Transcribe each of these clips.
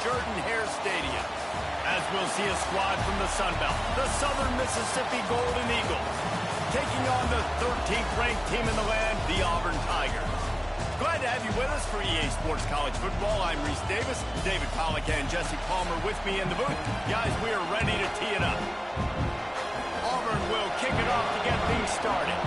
shirt-and-hair stadium. As we'll see a squad from the Sun Belt, the Southern Mississippi Golden Eagles, taking on the 13th ranked team in the land, the Auburn Tigers. Glad to have you with us for EA Sports College Football. I'm Reese Davis, David Pollack and Jesse Palmer with me in the booth. Guys, we are ready to tee it up. Auburn will kick it off to get things started.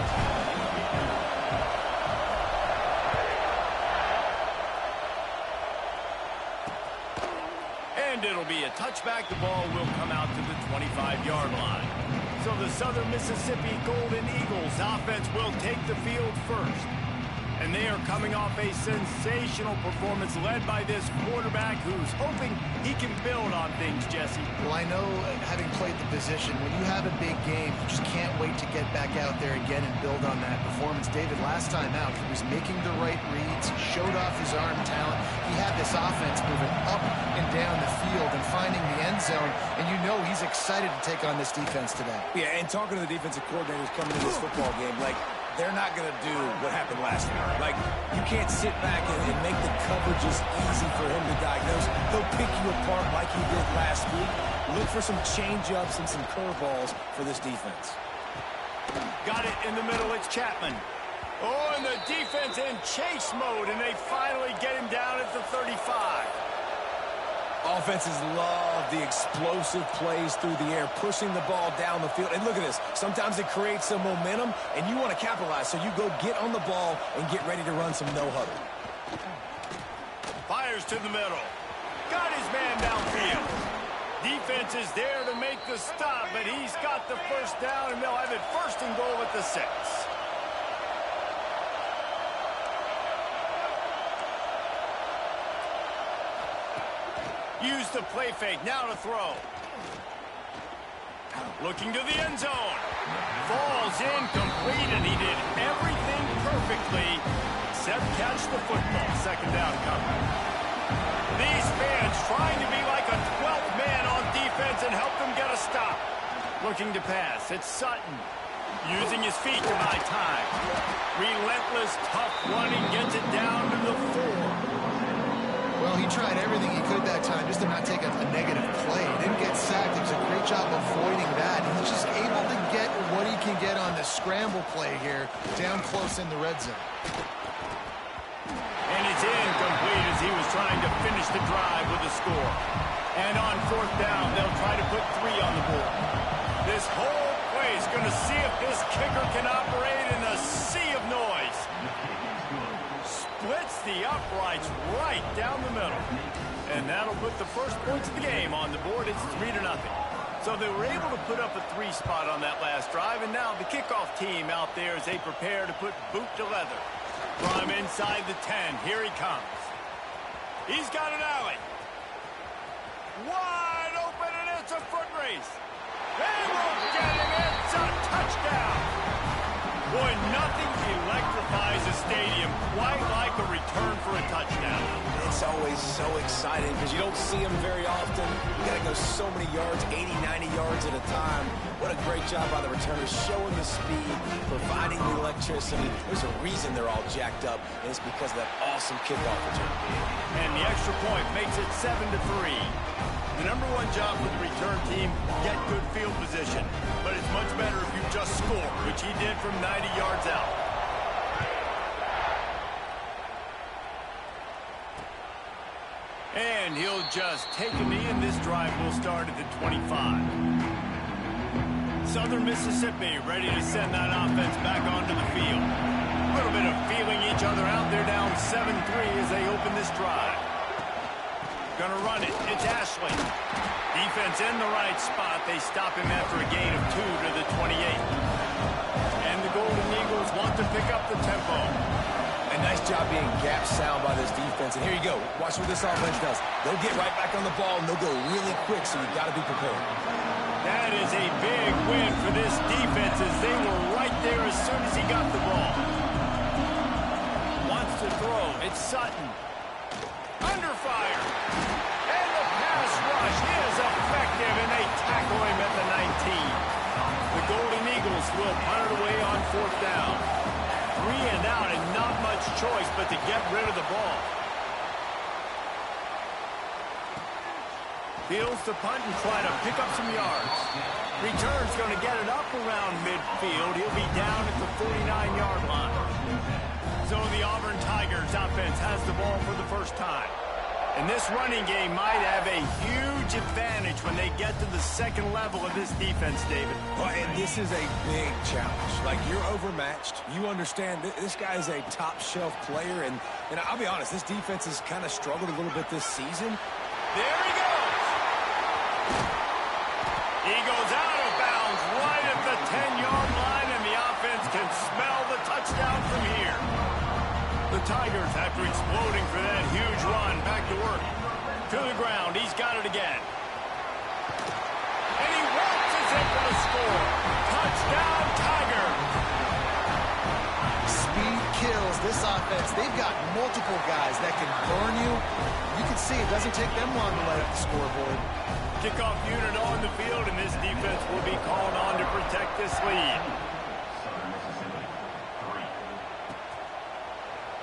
And it'll be a touchback. The ball will come out to the 25-yard line. So the Southern Mississippi Golden Eagles offense will take the field first. And they are coming off a sensational performance led by this quarterback who's hoping he can build on things, Jesse. Well, I know, having played the position, when you have a big game, you just can't wait to get back out there again and build on that performance. David, last time out, he was making the right reads. He showed off his arm talent. He had this offense moving up and down the field and finding the end zone. And you know he's excited to take on this defense today. Yeah, and talking to the defensive coordinators coming to this football game, like, they're not going to do what happened last week. Like, you can't sit back and make the coverages easy for him to diagnose. He'll pick you apart like he did last week. Look for some change-ups and some curveballs for this defense. Got it in the middle. It's Chapman. Oh, and the defense in chase mode, and they finally get him down at the 35. Offenses love the explosive plays through the air, pushing the ball down the field. And look at this. Sometimes it creates some momentum, and you want to capitalize. So you go get on the ball and get ready to run some no-huddle. Fires to the middle. Got his man downfield. Defense is there to make the stop, but he's got the first down, and they'll have it first and goal at the 6. Use the play fake, now to throw. Looking to the end zone. Falls incomplete, and he did everything perfectly except catch the football. Second down coming. These fans trying to be like a 12th man on defense and help them get a stop. Looking to pass, it's Sutton. Using his feet to buy time. Relentless, tough running, gets it down to the 4. Well, he tried everything he could that time just to not take a negative play. He didn't get sacked. He was a great job avoiding that. He's just able to get what he can get on the scramble play here, down close in the red zone. And it's incomplete as he was trying to finish the drive with a score. And on 4th down, they'll try to put 3 on the board. This whole play is going to see if this kicker can operate in a sea of noise. Splits the uprights right down the middle. And that'll put the first points of the game on the board. It's 3-0. So they were able to put up a 3 spot on that last drive, and now the kickoff team out there as they prepare to put boot to leather. From inside the 10, here he comes. He's got an alley. Wide open, and it's a foot race. They won't get him. It's a touchdown. Boy, nothing electrifies a stadium quite like a return for a touchdown. It's always so exciting because you don't see them very often. You got to go so many yards, 80, 90 yards at a time. What a great job by the returners, showing the speed, providing the electricity. There's a reason they're all jacked up, and it's because of that awesome kickoff return. And the extra point makes it 7-3. The number one job for the return team, get good field position. But it's much better if you just score, which he did from 90 yards out. And he'll just take a knee, and this drive will start at the 25. Southern Mississippi ready to send that offense back onto the field. A little bit of feeling each other out. They're down 7-3 as they open this drive. Gonna run it. It's Ashley. Defense in the right spot. They stop him after a gain of 2 to the 28. And the Golden Eagles want to pick up the tempo. A nice job being gap sound by this defense. And here you go. Watch what this offense does. They'll get right back on the ball, and they'll go really quick, so you've got to be prepared. That is a big win for this defense as they were right there as soon as he got the ball. Wants to throw. It's Sutton. Under fire. And the pass rush is effective, and they tackle him at the 19. The Golden Eagles will punt it away on 4th down. 3 and out, and not much choice but to get rid of the ball. Fields to punt and try to pick up some yards. Return's going to get it up around midfield. He'll be down at the 49-yard line. So the Auburn Tigers offense has the ball for the first time. And this running game might have a huge advantage when they get to the second level of this defense, David. Well, and this is a big challenge. Like, you're overmatched. You understand this guy is a top-shelf player. And I'll be honest, this defense has kind of struggled a little bit this season. There he goes. He goes out of bounds right at the 10-yard line, and the offense can smell the touchdown from here. The Tigers, after exploding for that huge run, back to work. To the ground. He's got it again. And he waltzes in for the score. Touchdown, Tigers. Speed kills this offense. They've got multiple guys that can burn you. You can see it doesn't take them long to light up the scoreboard. Kickoff unit on the field, and this defense will be called on to protect this lead.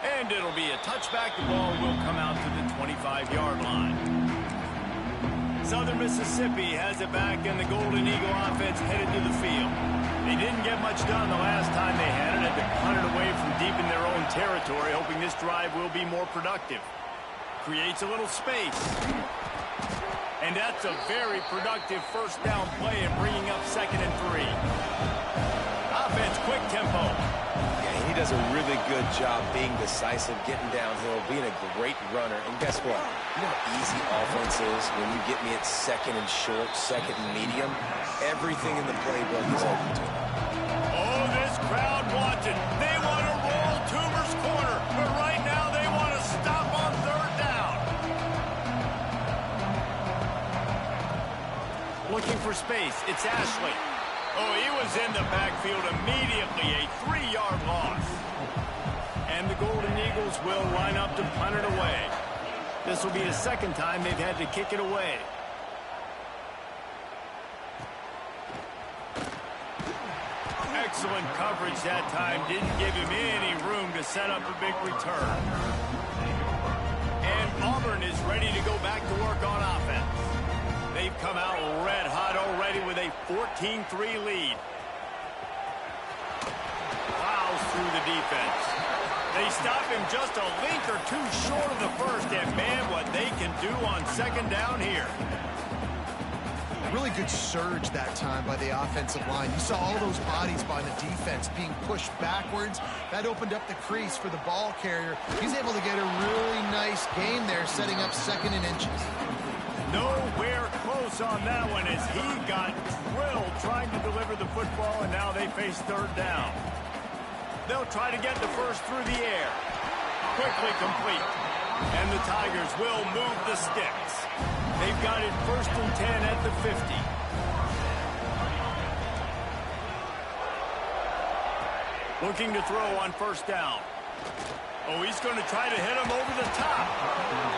And it'll be a touchback. The ball will come out to the 25-yard line. Southern Mississippi has it back, and the Golden Eagle offense headed to the field. They didn't get much done the last time they had it. Had to punt it away from deep in their own territory, hoping this drive will be more productive. Creates a little space. And that's a very productive first down play and bringing up 2nd and 3. Offense, quick tempo. Yeah, he does a really good job being decisive, getting downhill, being a great runner. And guess what? You know how easy offense is when you get me at 2nd and short, 2nd and medium? Everything in the playbook is open to him. Oh, this crowd wants it. They want to roll Toomer's corner, but right now they want to stop on 3rd down. Looking for space. It's Ashley. Oh, he was in the backfield immediately. A 3-yard loss. And the Golden Eagles will line up to punt it away. This will be the 2nd time they've had to kick it away. Excellent coverage that time. Didn't give him any room to set up a big return. And Auburn is ready to go back to work on offense. They've come out red hot already with a 14-3 lead. Fouls through the defense. They stop him just a link or two short of the first, and man, what they can do on 2nd down here. Really good surge that time by the offensive line. You saw all those bodies by the defense being pushed backwards. That opened up the crease for the ball carrier. He's able to get a really nice gain there, setting up 2nd and inches. Nowhere close on that one as he got drilled trying to deliver the football, and now they face 3rd down. They'll try to get the first through the air. Quickly complete. And the Tigers will move the sticks. They've got it 1st and 10 at the 50. Looking to throw on 1st down. Oh, he's going to try to hit him over the top.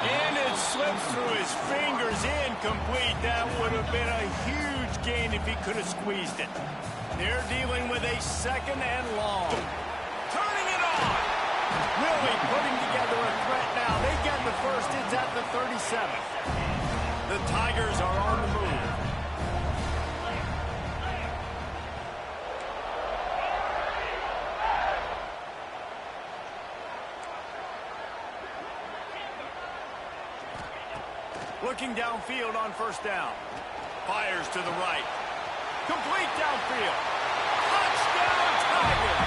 And it slips through his fingers, incomplete. That would have been a huge gain if he could have squeezed it. They're dealing with a 2nd and long. Turning it on. Really putting together a threat now. They get the first. It's at the 37th. The Tigers are on the move. Looking downfield on 1st down. Fires to the right. Complete downfield. Touchdown, Tigers.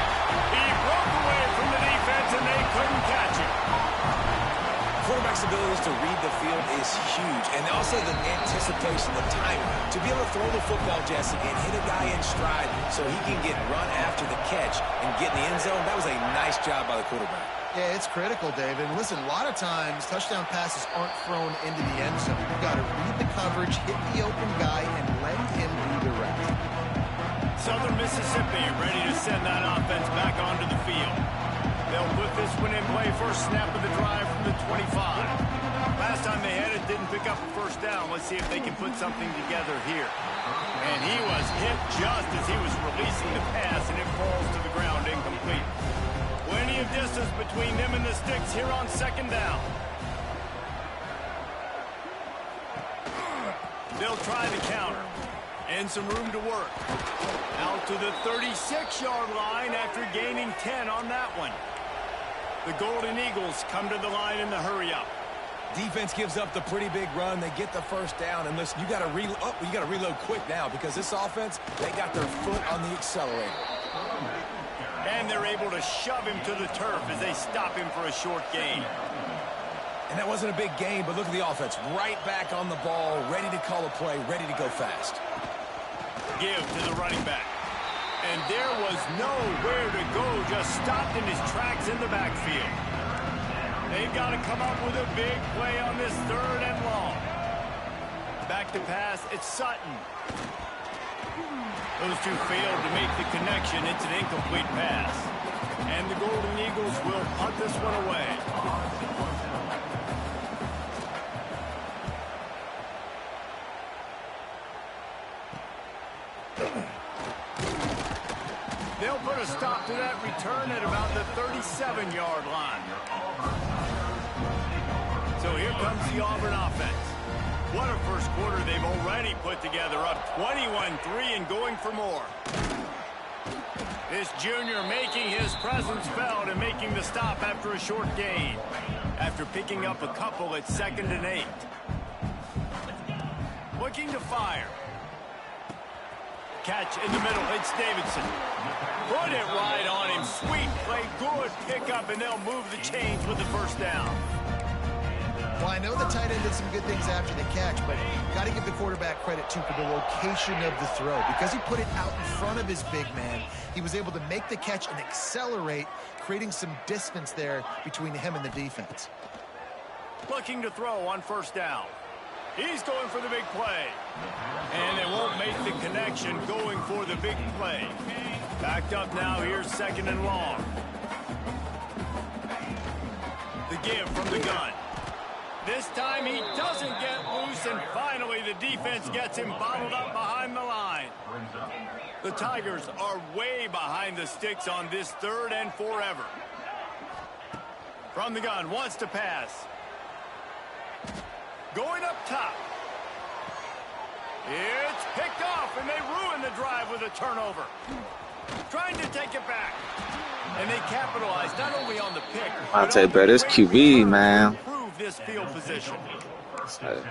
He broke away from the defense and they couldn't catch him. Quarterback's abilities to read the field is huge. And also the anticipation, the timing. To be able to throw the football, Jesse, and hit a guy in stride so he can get run after the catch and get in the end zone, that was a nice job by the quarterback. Yeah, it's critical, David. Listen, a lot of times touchdown passes aren't thrown into the end zone. You've got to read the coverage, hit the open guy, and let him do the rest. Southern Mississippi ready to send that offense back onto the field. They'll put this one in play. First snap of the drive from the 25. Last time they had it, didn't pick up a 1st down. Let's see if they can put something together here. And he was hit just as he was releasing the pass, and it falls to the ground incomplete. Plenty of distance between them and the sticks here on 2nd down. They'll try the counter. And some room to work. Out to the 36-yard line after gaining 10 on that one. The Golden Eagles come to the line in the hurry-up. Defense gives up the pretty big run. They get the first down. And listen, you got to reload quick now because this offense, they got their foot on the accelerator. And they're able to shove him to the turf as they stop him for a short gain. And that wasn't a big gain, but look at the offense. Right back on the ball, ready to call a play, ready to go fast. Give to the running back. And there was nowhere to go, just stopped in his tracks in the backfield. They've got to come up with a big play on this 3rd and long. Back to pass, it's Sutton. Those two failed to make the connection. It's an incomplete pass. And the Golden Eagles will punt this one away. They'll put a stop to that return at about the 37-yard line. So here comes the Auburn offense. What a first quarter they've already put together, up 21-3 and going for more. This junior making his presence felt and making the stop after a short gain. After picking up a couple at 2nd and 8. Looking to fire. Catch in the middle, it's Davidson. Put it right on him, sweet play, good pickup, and they'll move the chains with the first down. Well, I know the tight end did some good things after the catch, but got to give the quarterback credit, too, for the location of the throw. Because he put it out in front of his big man, he was able to make the catch and accelerate, creating some distance there between him and the defense. Looking to throw on first down. He's going for the big play. And they won't make the connection going for the big play. Backed up now, here's 2nd and long. The give from the gun. This time he doesn't get loose, and finally the defense gets him bottled up behind the line. The Tigers are way behind the sticks on this 3rd and forever. From the gun, wants to pass. Going up top. It's picked off, and they ruin the drive with a turnover. Trying to take it back. And they capitalize not only on the pick, I'll tell you, bro, this QB, man. Improve this field position.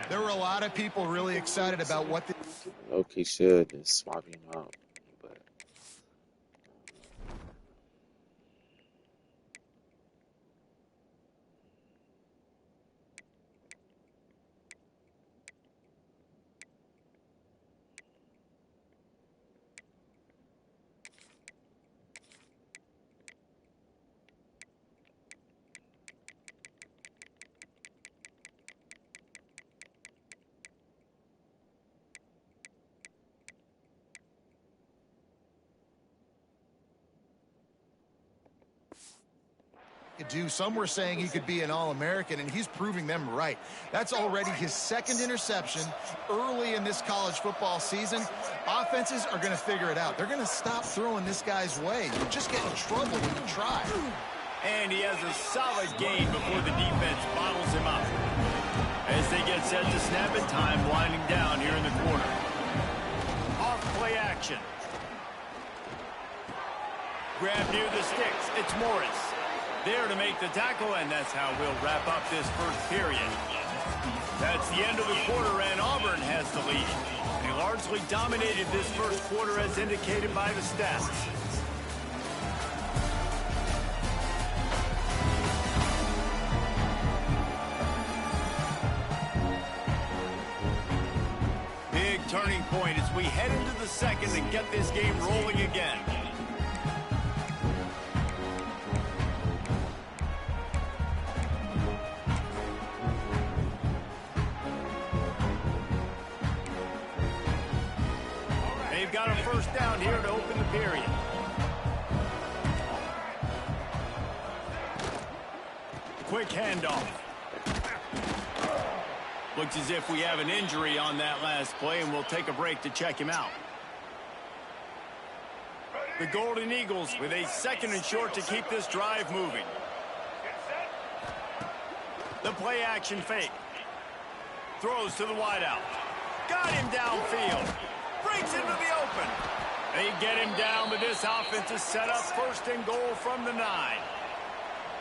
There were a lot of people really excited about what the... Okay, should and swap him out. But do. Some were saying he could be an All-American, and he's proving them right. That's already his 2nd interception early in this college football season. Offenses are going to figure it out. They're going to stop throwing this guy's way. You just get in trouble when you try. And he has a solid gain before the defense bottles him up. As they get set to snap it, time winding down here in the quarter. Off play action. Grab near the sticks. It's Morris. There to make the tackle, and that's how we'll wrap up this first period. That's the end of the quarter, and Auburn has the lead. They largely dominated this first quarter as indicated by the stats. Big turning point as we head into the second and get this game rolling again. They've got a first down here to open the period. Quick handoff. Looks as if we have an injury on that last play, and we'll take a break to check him out. The Golden Eagles with a 2nd and short to keep this drive moving. The play action fake. Throws to the wideout. Got him downfield. Breaks into the open. They get him down, but this offense is set up 1st and goal from the 9.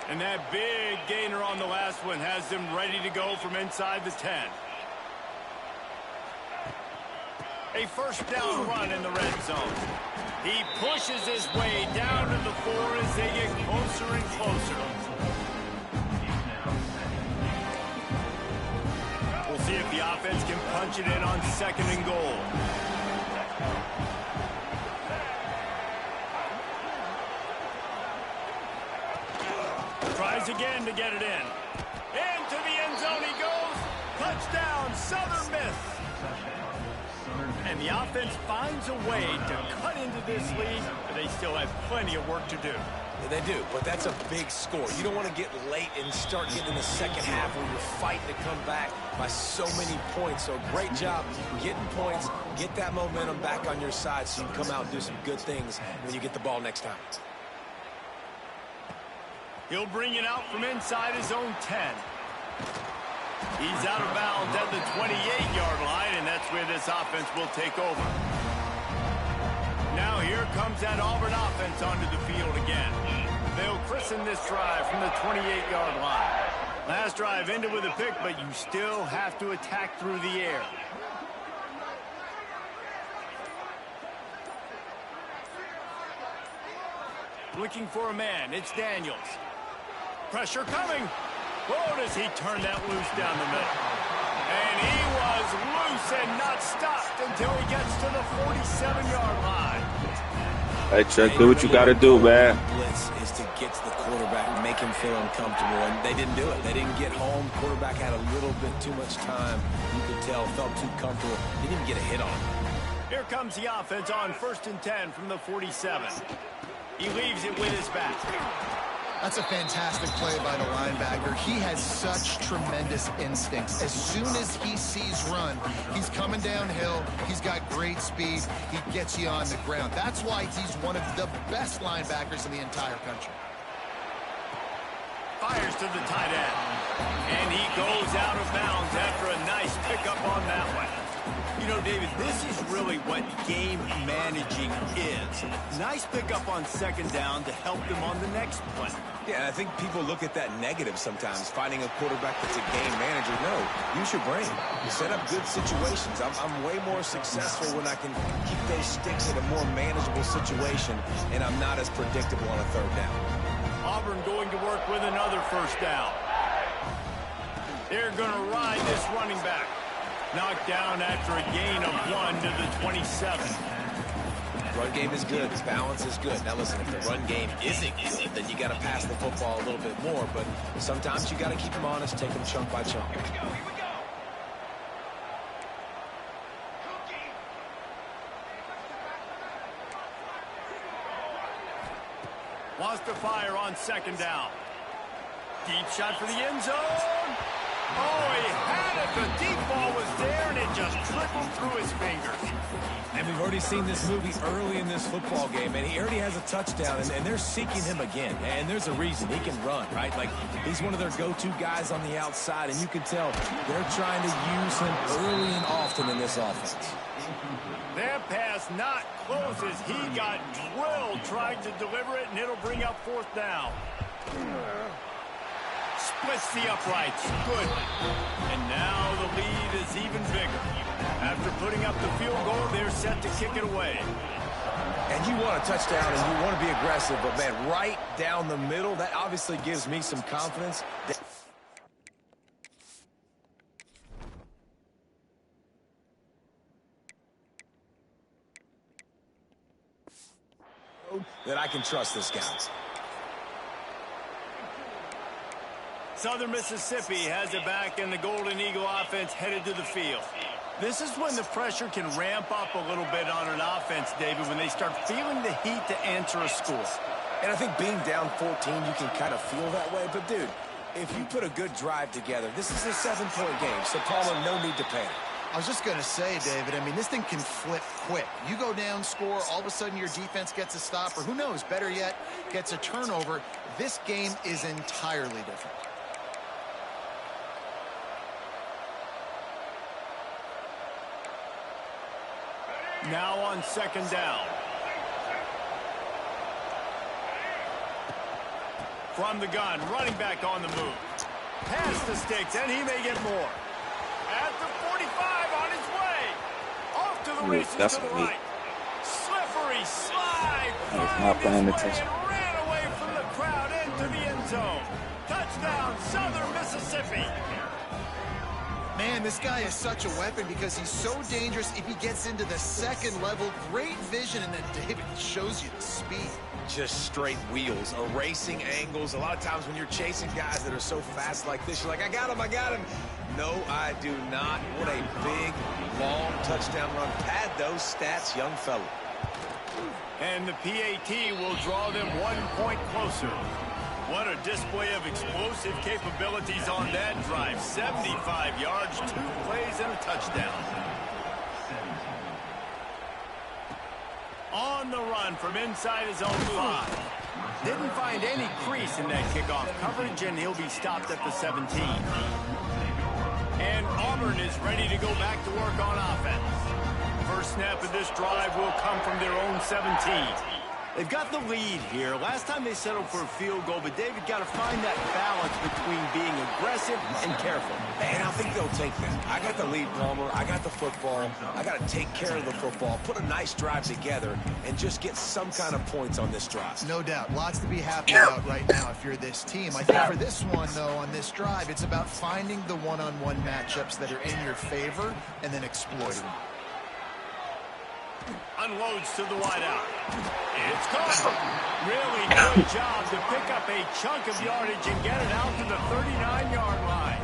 And that big gainer on the last one has them ready to go from inside the 10. A 1st down run in the red zone. He pushes his way down to the 4 as they get closer and closer. We'll see if the offense can punch it in on 2nd and goal. Tries again to get it in. Into the end zone he goes. Touchdown, Southern Miss. And the offense finds a way to cut into this lead, but they still have plenty of work to do. Yeah, they do, but that's a big score. You don't want to get late and start getting in the 2nd half where you're fighting to come back by so many points. So great job getting points, get that momentum back on your side so you can come out and do some good things when you get the ball next time. He'll bring it out from inside his own 10. He's out of bounds at the 28-yard line, and that's where this offense will take over. Now here comes that Auburn offense onto the field again. They'll christen this drive from the 28-yard line. Last drive ended with a pick, but you still have to attack through the air. Looking for a man, it's Daniels. Pressure coming. Oh, does he turn that loose down the middle. And he was loose and not stopped until he gets to the 47-yard line. Hey, Chuck, do what you got to do, man. Blitz is to get to the quarterback and make him feel uncomfortable, and they didn't do it. They didn't get home. Quarterback had a little bit too much time. You could tell, felt too comfortable. He didn't get a hit on him. Here comes the offense on 1st and 10 from the 47. He leaves it with his back. That's a fantastic play by the linebacker. He has such tremendous instincts. As soon as he sees run, he's coming downhill. He's got great speed. He gets you on the ground. That's why he's one of the best linebackers in the entire country. Fires to the tight end. And he goes out of bounds after a nice pickup on that one. You know, David, this is really what game managing is. Nice pickup on 2nd down to help them on the next play. Yeah, I think people look at that negative sometimes, finding a quarterback that's a game manager. No, use your brain. You set up good situations. I'm way more successful when I can keep those sticks in a more manageable situation, and I'm not as predictable on a 3rd down. Auburn going to work with another 1st down. They're going to ride this running back. Knocked down after a gain of 1 to the 27. Run game is good. Balance is good. Now listen, if the run game isn't good, then you got to pass the football a little bit more. But sometimes you got to keep them honest, take them chunk by chunk. Here we go. Here we go. Wants to fire on 2nd down. Deep shot for the end zone. Oh, he had it. The deep ball was there, and it just trickled through his fingers. And we've already seen this movie early in this football game, and he already has a touchdown, and they're seeking him again. And there's a reason. He can run, right? Like, he's one of their go-to guys on the outside, and you can tell they're trying to use him early and often in this offense. That pass not close as he got drilled trying to deliver it, and it'll bring up 4th down. Splits the uprights. Good. And now the lead is even bigger. After putting up the field goal, they're set to kick it away. And you want a touchdown and you want to be aggressive, but, man, right down the middle, that obviously gives me some confidence. That I can trust this guy. Southern Mississippi has it back, and the Golden Eagle offense headed to the field. This is when the pressure can ramp up a little bit on an offense, David, when they start feeling the heat to answer a score. And I think being down 14, you can kind of feel that way. But, dude, if you put a good drive together, this is a 7-point game, so Palmer, no need to panic. I was just going to say, David, I mean, this thing can flip quick. You go down, score, all of a sudden your defense gets a stop, or who knows, better yet, gets a turnover. This game is entirely different. Now on second down. From the gun, running back on the move. Past the sticks, and he may get more. At the 45 on his way. Off to the races to the right. Slippery slide. Finding his way and ran away from the crowd into the end zone. Touchdown, Southern Mississippi. Man, this guy is such a weapon because he's so dangerous if he gets into the second level. Great vision, and then David shows you the speed. Just straight wheels, erasing angles. A lot of times when you're chasing guys that are so fast like this, you're like, I got him, I got him. No, I do not. What a big, long touchdown run. Pad those stats, young fella. And the PAT will draw them 1 point closer. What a display of explosive capabilities on that drive. 75 yards, 2 plays, and a touchdown. On the run from inside his own 5. Didn't find any crease in that kickoff coverage, and he'll be stopped at the 17. And Auburn is ready to go back to work on offense. First snap of this drive will come from their own 17. They've got the lead here. Last time they settled for a field goal, but David got to find that balance between being aggressive and careful. And I think they'll take that. I got the lead, Palmer. I got the football. I got to take care of the football, put a nice drive together, and just get some kind of points on this drive. No doubt. Lots to be happy about right now if you're this team. I think for this one, though, on this drive, it's about finding the one-on-one matchups that are in your favor and then exploiting them. Unloads to the wideout. It's gone. Really good job to pick up a chunk of yardage and get it out to the 39-yard line.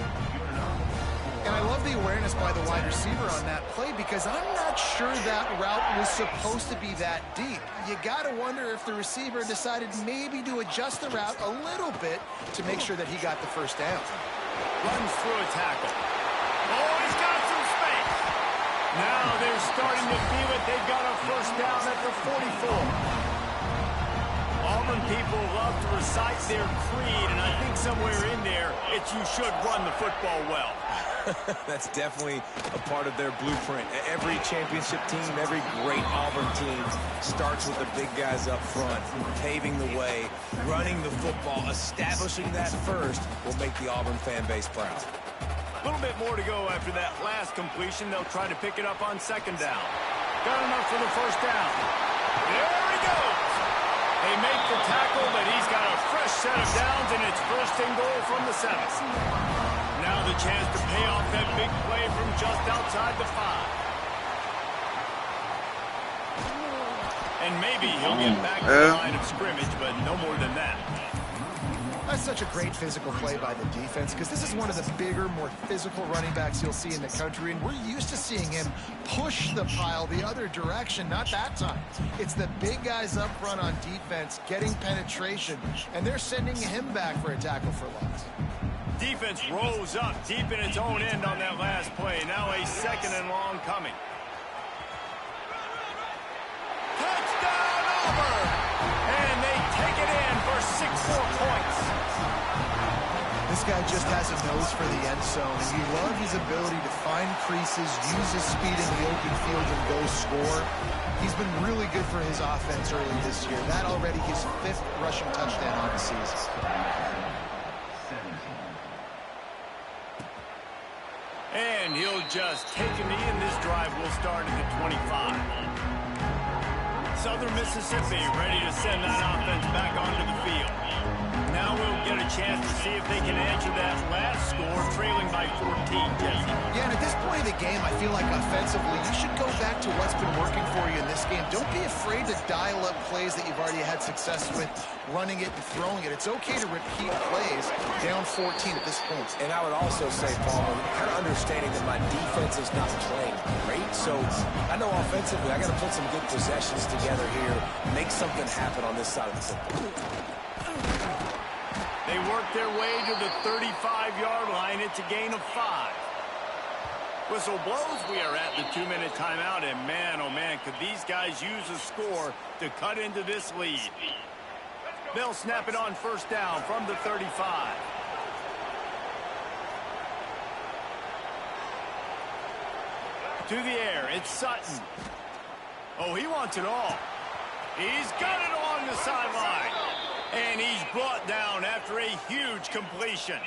And I love the awareness by the wide receiver on that play because I'm not sure that route was supposed to be that deep. You got to wonder if the receiver decided maybe to adjust the route a little bit to make sure that he got the first down. Runs through a tackle. Oh, he's got some space. Now they're starting to feel it. They've got a first down at the 44. Auburn people love to recite their creed, and I think somewhere in there, it's you should run the football well. That's definitely a part of their blueprint. Every championship team, every great Auburn team starts with the big guys up front, paving the way, running the football, establishing that first will make the Auburn fan base proud. A little bit more to go after that last completion. They'll try to pick it up on second down. Got enough for the first down. There he goes. They make the tackle, but he's got a fresh set of downs, and it's first and goal from the 7. Now the chance to pay off that big play from just outside the 5. And maybe he'll get back to the line of scrimmage, but no more than that. That's such a great physical play by the defense because this is one of the bigger, more physical running backs you'll see in the country, and we're used to seeing him push the pile the other direction. Not that time. It's the big guys up front on defense getting penetration, and they're sending him back for a tackle for loss. Defense rose up deep in its own end on that last play. Now a second and long coming. Touchdown, Auburn! And they take it in for 6 more points. This guy just has a nose for the end zone, and you love his ability to find creases, use his speed in the open field, and go score. He's been really good for his offense early this year. That already his 5th rushing touchdown on the season. And he'll just take a knee, and this drive will start at the 25. Southern Mississippi ready to send that offense back onto the field. Now we'll get a chance to see if they can answer that last score, trailing by 14, Jesse. Yeah, and at this point of the game, I feel like offensively, you should go back to what's been working for you in this game. Don't be afraid to dial up plays that you've already had success with, running it and throwing it. It's okay to repeat plays down 14 at this point. And I would also say, Palmer, kind of understanding that my defense is not playing great, so I know offensively I got to put some good possessions together here, make something happen on this side of the football. They work their way to the 35-yard line. It's a gain of 5. Whistle blows. We are at the 2-minute timeout, and man, oh man, could these guys use a score to cut into this lead. They'll snap it on first down from the 35. To the air, it's Sutton. Oh, he wants it all. He's got it along the sideline. And he's brought down after a huge completion.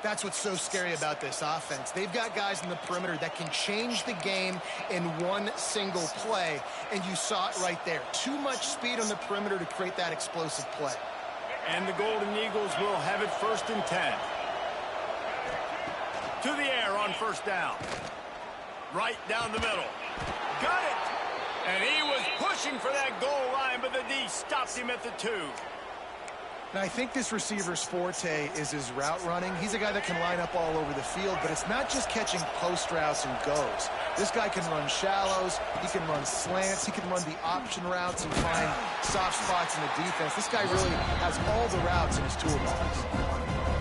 That's what's so scary about this offense. They've got guys in the perimeter that can change the game in one single play, and you saw it right there. Too much speed on the perimeter to create that explosive play. And the Golden Eagles will have it 1st and 10. To the air on 1st down. Right down the middle. Got it! And he was pushing for that goal line, but the D stopped him at the 2. And I think this receiver's forte is his route running. He's a guy that can line up all over the field, but it's not just catching post routes and goes. This guy can run shallows, he can run slants, he can run the option routes and find soft spots in the defense. This guy really has all the routes in his toolbox.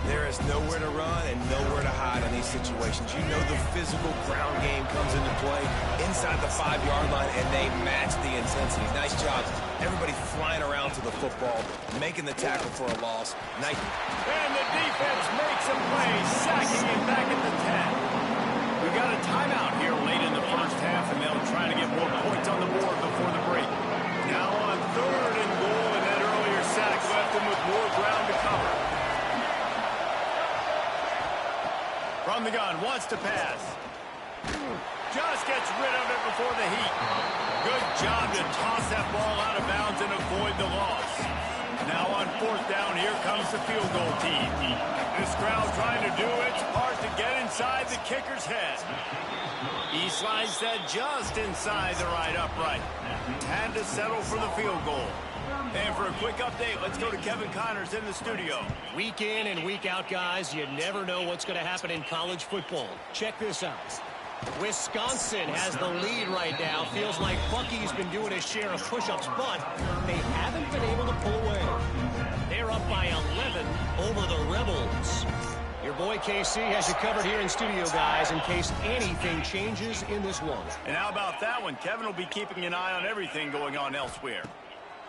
There is nowhere to run and nowhere to hide in these situations. You know the physical ground game comes into play inside the 5-yard line, and they match the intensity. Nice job. Everybody flying around to the football, making the tackle for a loss. Nice. And the defense makes a play, sacking him back at the 10. We've got a timeout here late in the first half, and they'll try to get more points on the board before the break. Now on 3rd and goal, and that earlier sack left him with more ground to cover. From the gun, wants to pass. Just gets rid of it before the heat. Good job to toss that ball out of bounds and avoid the loss. Now on 4th down, here comes the field goal team. This crowd trying to do its part to get inside the kicker's head. He slides that just inside the right upright. Had to settle for the field goal. And for a quick update, let's go to Kevin Connors in the studio. Week in and week out, guys, you never know what's going to happen in college football. Check this out. Wisconsin has the lead right now. Feels like Bucky's been doing his share of push-ups, but they haven't been able to pull away. They're up by 11 over the Rebels. Your boy KC has you covered here in studio, guys, in case anything changes in this one. And how about that one? Kevin will be keeping an eye on everything going on elsewhere.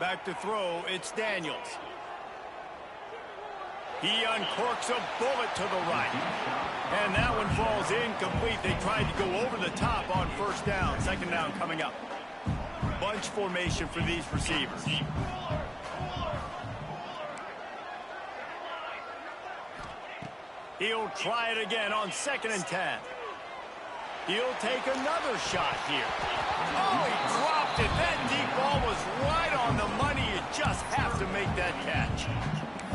Back to throw, it's Daniels. He uncorks a bullet to the right. And that one falls incomplete. They tried to go over the top on 1st down. 2nd down coming up. Bunch formation for these receivers. He'll try it again on 2nd and 10. He'll take another shot here. Oh, he dropped it. That deep ball was right on the money. You just have to make that catch.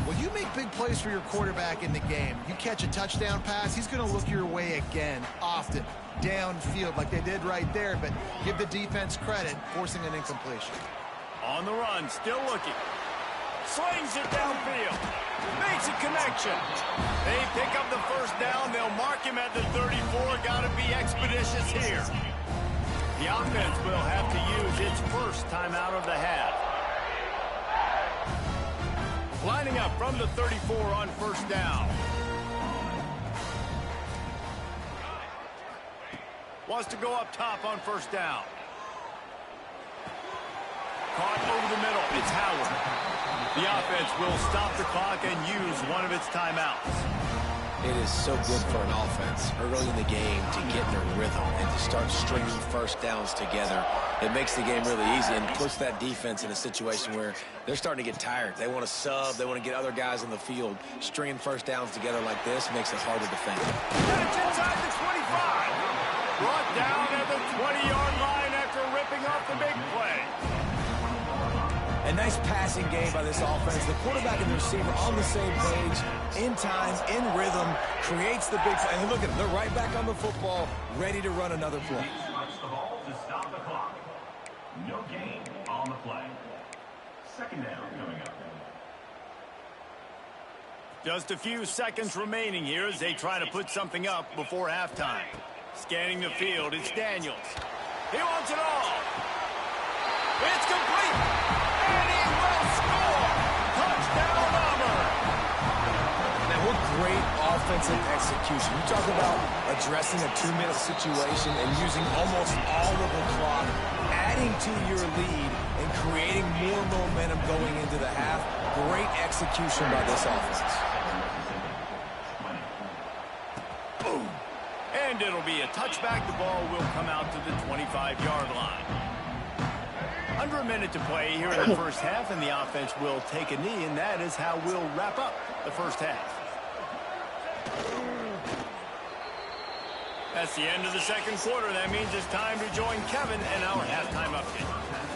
Well, you make big plays for your quarterback in the game. You catch a touchdown pass, he's going to look your way again, often, downfield like they did right there, but give the defense credit, forcing an incompletion. On the run, still looking. Slings it downfield. Makes a connection. They pick up the 1st down. They'll mark him at the 34. Got to be expeditious here. The offense will have to use its 1st timeout of the half. Lining up from the 34 on 1st down. Wants to go up top on 1st down. Caught over the middle. It's Howard. The offense will stop the clock and use one of its timeouts. It is so good for an offense early in the game to get in a rhythm and to start stringing 1st downs together. It makes the game really easy and puts that defense in a situation where they're starting to get tired. They want to sub. They want to get other guys on the field. Stringing 1st downs together like this makes it hard to defend. That's inside the 25. Brought down at the 20-yard line after ripping off the big play. A nice passing game by this offense. The quarterback and the receiver on the same page, in time, in rhythm, creates the big play. And look at them. They're right back on the football, ready to run another play. The ball to stop the clock. No gain on the play. 2nd down coming up. Just a few seconds remaining here as they try to put something up before halftime. Scanning the field, it's Daniels. He wants it all. It's complete. And he will score! Touchdown, Auburn! Now, what great offensive execution. You talk about addressing a 2-minute situation and using almost all of the clock, adding to your lead, and creating more momentum going into the half. Great execution by this offense. Boom! And it'll be a touchback. The ball will come out to the 25-yard line. Under a minute to play here in the first half, and the offense will take a knee, and that is how we'll wrap up the first half. That's the end of the second quarter. That means it's time to join Kevin and our halftime update.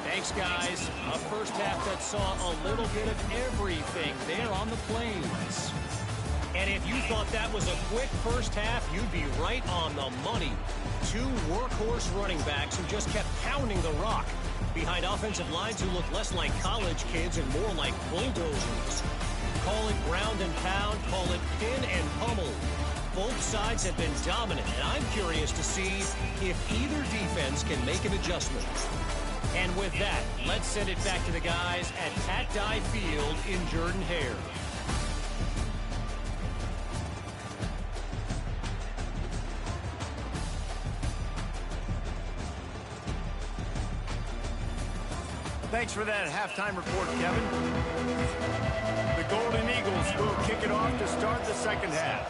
Thanks, guys. A first half that saw a little bit of everything there on the Plains. And if you thought that was a quick first half, you'd be right on the money. Two workhorse running backs who just kept pounding the rock behind offensive lines who look less like college kids and more like bulldozers. Call it ground and pound, call it pin and pummel. Both sides have been dominant, and I'm curious to see if either defense can make an adjustment. And with that, let's send it back to the guys at Pat Dye Field in Jordan-Hare. Thanks for that halftime report, Kevin. The Golden Eagles will kick it off to start the second half.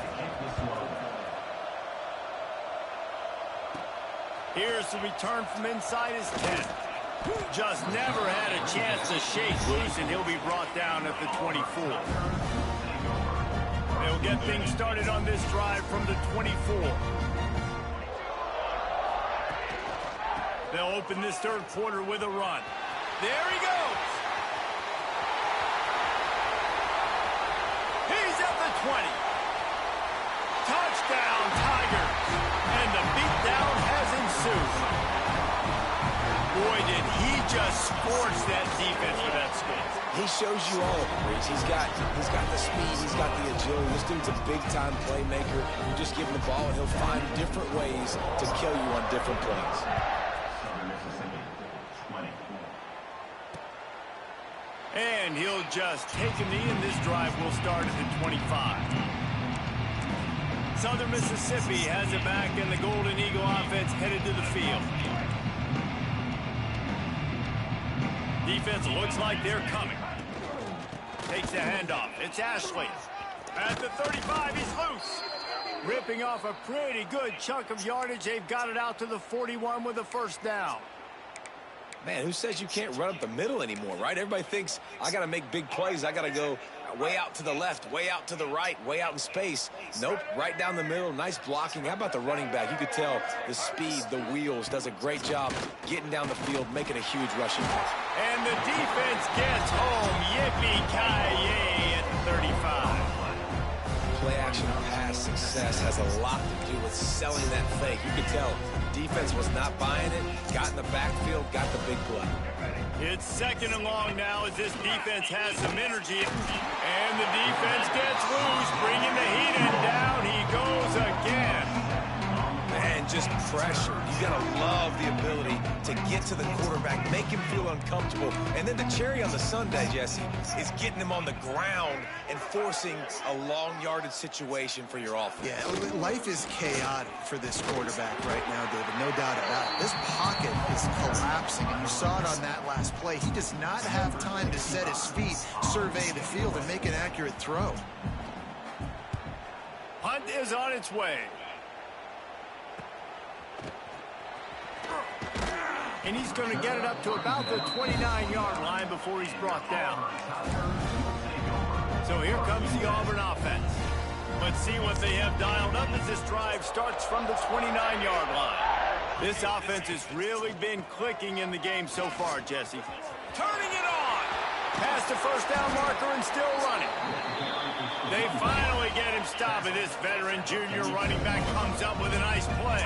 Here's the return from inside his 10. Just never had a chance to shake loose, and he'll be brought down at the 24. They'll get things started on this drive from the 24. They'll open this third quarter with a run. There he goes. He's at the 20. Touchdown, Tigers. And the beatdown has ensued. Boy, did he just scorch that defense with that spin. He shows you all of it, Reese. He's got the speed. He's got the agility. This dude's a big-time playmaker. You just give him the ball, and he'll find different ways to kill you on different plays. And he'll just take a knee, and this drive will start at the 25. Southern Mississippi has it back, and the Golden Eagle offense headed to the field. Defense looks like they're coming. Takes the handoff. It's Ashley. At the 35, he's loose. Ripping off a pretty good chunk of yardage. They've got it out to the 41 with a first down. Man, who says you can't run up the middle anymore, right? Everybody thinks, I got to make big plays. I got to go way out to the left, way out to the right, way out in space. Nope, right down the middle. Nice blocking. How about the running back? You could tell the speed, the wheels, does a great job getting down the field, making a huge rushing play. And the defense gets home. Yippee-ki-yay at the 35. Play action pass success has a lot to do with selling that fake. You could tell defense was not buying it, got in the backfield, got the big play. It's second and long now as this defense has some energy. And the defense gets loose, bringing the heat, and down he goes again. Man, just pressure. You got to love the ability to get to the quarterback, make him feel uncomfortable. And then the cherry on the sundae, Jesse, is getting him on the ground and forcing a long yardage situation for your offense. Yeah, life is chaotic for this quarterback right now, David, no doubt about it. This pocket is collapsing, and you saw it on that last play. He does not have time to set his feet, survey the field, and make an accurate throw. Punt is on its way. And he's going to get it up to about the 29-yard line before he's brought down. So here comes the Auburn offense. Let's see what they have dialed up as this drive starts from the 29-yard line. This offense has really been clicking in the game so far, Jesse. Turning it on. Past the first down marker and still running. They finally get him stopped, and this veteran junior running back comes up with a nice play.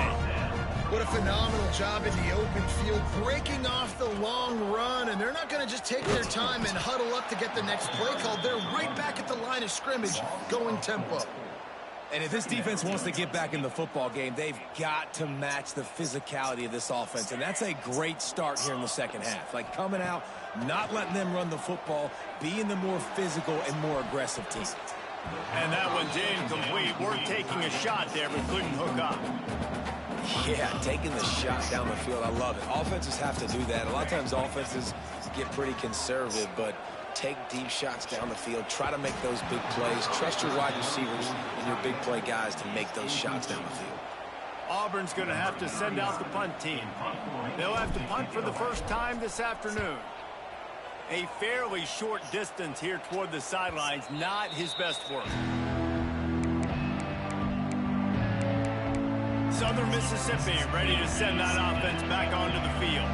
What a phenomenal job in the open field, breaking off the long run, and they're not going to just take their time and huddle up to get the next play called. They're right back at the line of scrimmage, going tempo. And if this defense wants to get back in the football game, they've got to match the physicality of this offense, and that's a great start here in the second half. Like coming out, not letting them run the football, being the more physical and more aggressive team. And that one's incomplete. We're taking a shot there, but couldn't hook up. Yeah, taking the shot down the field, I love it. Offenses have to do that. A lot of times offenses get pretty conservative, but take deep shots down the field. Try to make those big plays. Trust your wide receivers and your big play guys to make those shots down the field. Auburn's going to have to send out the punt team. They'll have to punt for the first time this afternoon. A fairly short distance here toward the sidelines, not his best work. Southern Mississippi ready to send that offense back onto the field.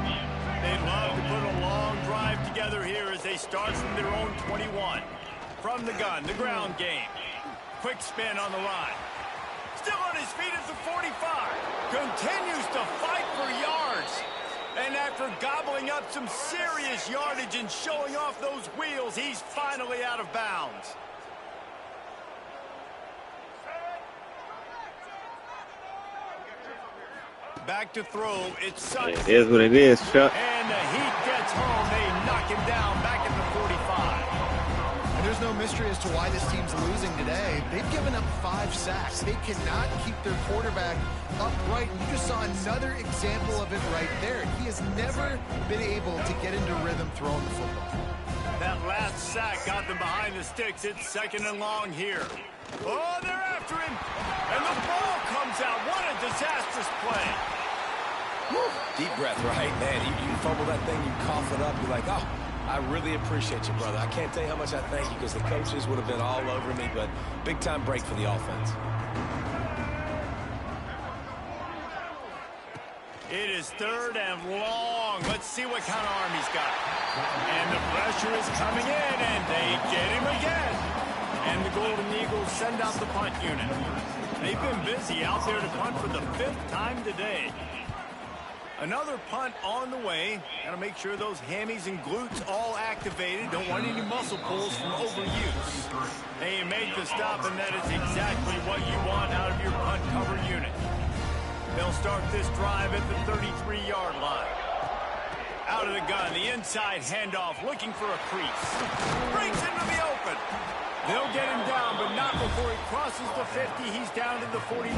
They'd love to put a long drive together here as they start from their own 21. From the gun, the ground game. Quick spin on the line. Still on his feet at the 45. Continues to fight for yards. And after gobbling up some serious yardage and showing off those wheels, he's finally out of bounds. Back to throw. It's Sutton. It is what it is, Chuck. And the heat gets home. They knock him down back at the 45. And there's no mystery as to why this team's losing today. They've given up 5 sacks. They cannot keep their quarterback upright. And you just saw another example of it right there. He has never been able to get into rhythm throwing the football. That last sack got them behind the sticks. It's 2nd and long here. Oh, they're after him. And the ball comes out. What a disastrous play. Woo. Deep breath, right? Man, you fumble that thing, you cough it up. You're like, oh, I really appreciate you, brother. I can't tell you how much I thank you because the coaches would have been all over me, but big-time break for the offense. It is 3rd and long. Let's see what kind of arm he's got. And the pressure is coming in, and they get him again. And the Golden Eagles send out the punt unit. They've been busy out there to punt for the 5th time today. Another punt on the way. Got to make sure those hammies and glutes all activated. Don't want any muscle pulls from overuse. They make the stop, and that is exactly what you want out of your punt cover unit. They'll start this drive at the 33-yard line. Out of the gun, the inside handoff, looking for a crease. Brings into the open. They'll get him down, but not before he crosses the 50. He's down to the 49.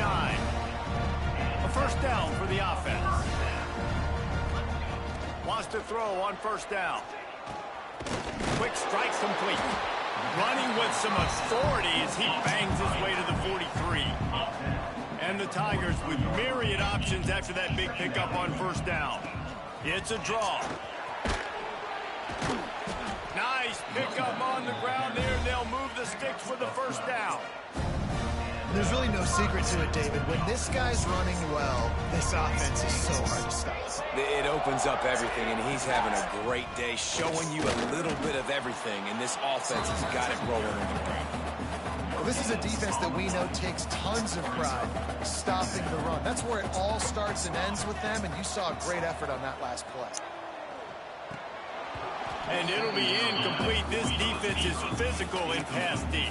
A first down for the offense. Wants to throw on first down. Quick strike complete. Running with some authority as he bangs his way to the 43. And the Tigers with myriad options after that big pickup on first down. It's a draw. Nice pickup on the ground there. They'll move the sticks for the first down. There's really no secret to it, David. When this guy's running well, this offense is so hard to stop. It opens up everything, and he's having a great day, showing you a little bit of everything, and this offense has got it rolling in the ground. Well, this is a defense that we know takes tons of pride stopping the run. That's where it all starts and ends with them, and you saw a great effort on that last play. And it'll be incomplete. This defense is physical in pass D.